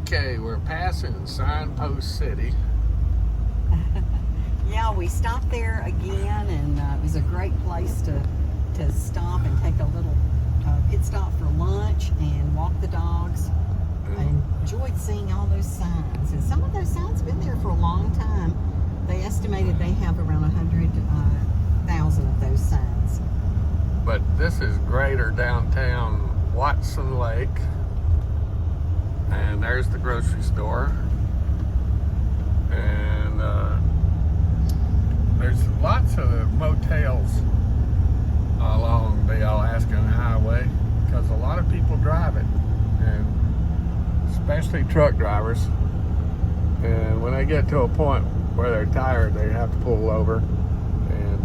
Okay, we're passing Signpost City. Yeah, we stopped there again, and it was a great place to stop and take a little pit stop for lunch and walk the dogs. I enjoyed seeing all those signs, and some of those signs have been there for a long time. They estimated they have around 100,000 of those signs. But this is greater downtown Watson Lake. And there's the grocery store. And there's lots of motels along the Alaskan Highway because a lot of people drive it, and especially truck drivers. And when they get to a point where they're tired, they have to pull over. And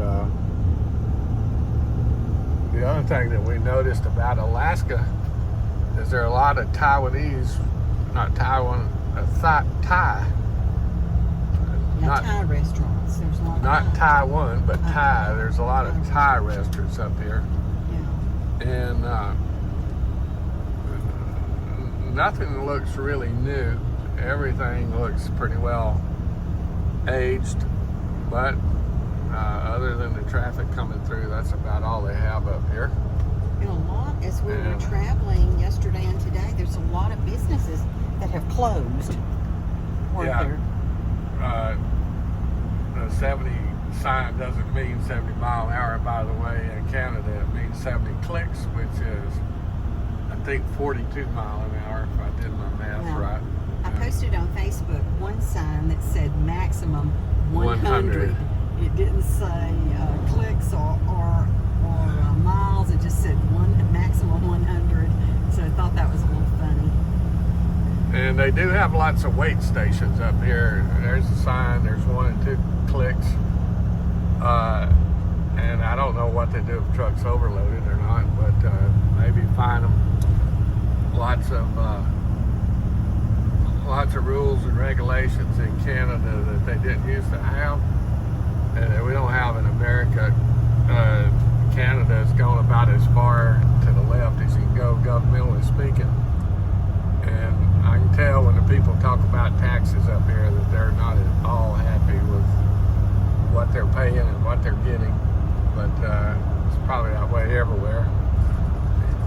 the other thing that we noticed about Alaska is there are a lot of Taiwanese, not Taiwan, Thai. Not Thai restaurants. There's a lot of Not Thai. Taiwan, but Thai. There's a lot of Thai restaurants up here. Yeah. And nothing looks really new. Everything looks pretty well aged, but other than the traffic coming through, that's about all they have up here. And a lot, as we were traveling yesterday and today, there's a lot of businesses that have closed. Yeah. The 70 sign doesn't mean 70 mile an hour, by the way. In Canada, it means 70 clicks, which is, I think, 42 mile an hour, if I did my math right. I posted on Facebook one sign that said maximum 100. It didn't say clicks or miles. It just said maximum 100. So I thought that was a little funny. And they do have lots of weight stations up here. There's a sign. There's 1 and 2 clicks. And I don't know what they do if trucks overloaded or not, but maybe fine them. Lots of rules and regulations in Canada that they didn't used to have, and that we don't have in America. Canada has gone about as far to the left as you can go, governmentally speaking. And I can tell when the people talk about taxes up here that they're not at all happy with what they're paying and what they're getting. But it's probably that way everywhere.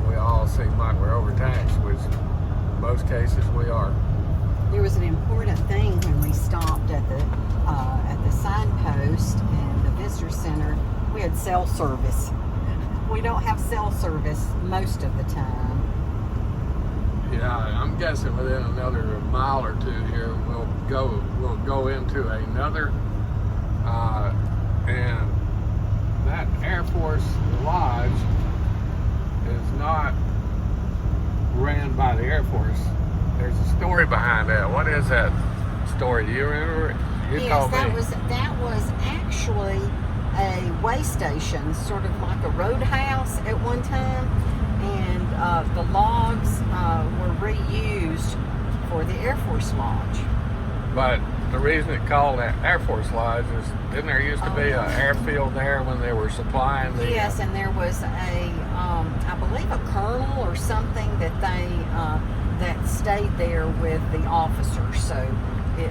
We all seem like we're overtaxed, which in most cases we are. There was an important thing when we stopped at the signpost and the visitor center. We had cell service. We don't have cell service most of the time. Yeah, I'm guessing within another mile or two here, we'll go into another, and that Air Force Lodge is not ran by the Air Force. There's a story behind that. What is that story? Do you remember? You told me. That was actually a way station, sort of like a roadhouse at one time, and the logs were reused for the Air Force Lodge. But the reason it called that Air Force Lodge is, didn't there used to be an airfield there when they were supplying the... Yes, and there was I believe a colonel or something that they that stayed there with the officers, so it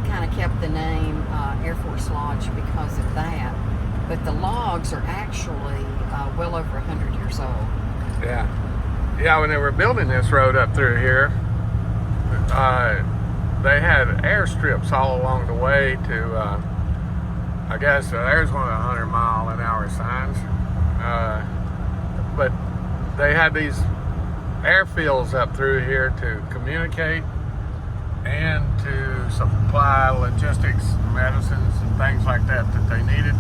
kind of kept the name Air Force Lodge because of that. But the logs are actually well over 100 years old. Yeah. Yeah, when they were building this road up through here, they had airstrips all along the way to, I guess there's one of the 100 mile an hour signs. But they had these airfields up through here to communicate and to supply logistics, medicines, and things like that they needed.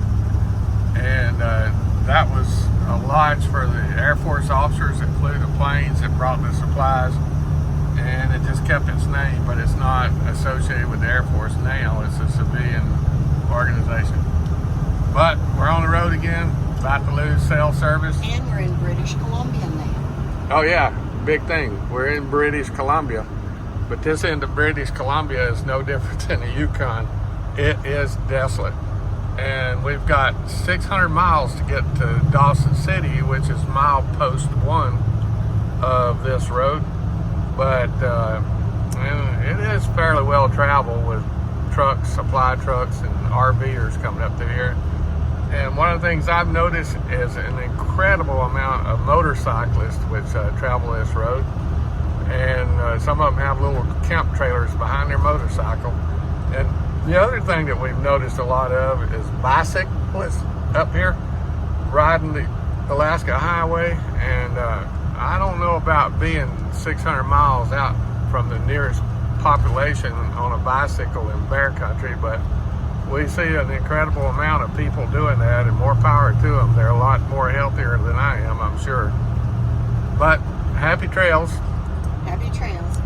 And that was a lodge for the Air Force officers that flew the planes that brought the supplies. And it just kept its name, but it's not associated with the Air Force now. It's a civilian organization. But we're on the road again, about to lose cell service. And we're in British Columbia now. Oh yeah, big thing. We're in British Columbia. But this end of British Columbia is no different than the Yukon. It is desolate. And we've got 600 miles to get to Dawson City, which is milepost 1 of this road. But and it is fairly well traveled with trucks, supply trucks, and RVers coming up through here. And one of the things I've noticed is an incredible amount of motorcyclists which travel this road. And some of them have little camp trailers behind their motorcycle. And the other thing that we've noticed a lot of is bicyclists up here riding the Alaska Highway. And I don't know about being 600 miles out from the nearest population on a bicycle in bear country, but we see an incredible amount of people doing that, and more power to them. They're a lot more healthier than I am, I'm sure. But happy trails. Happy trails.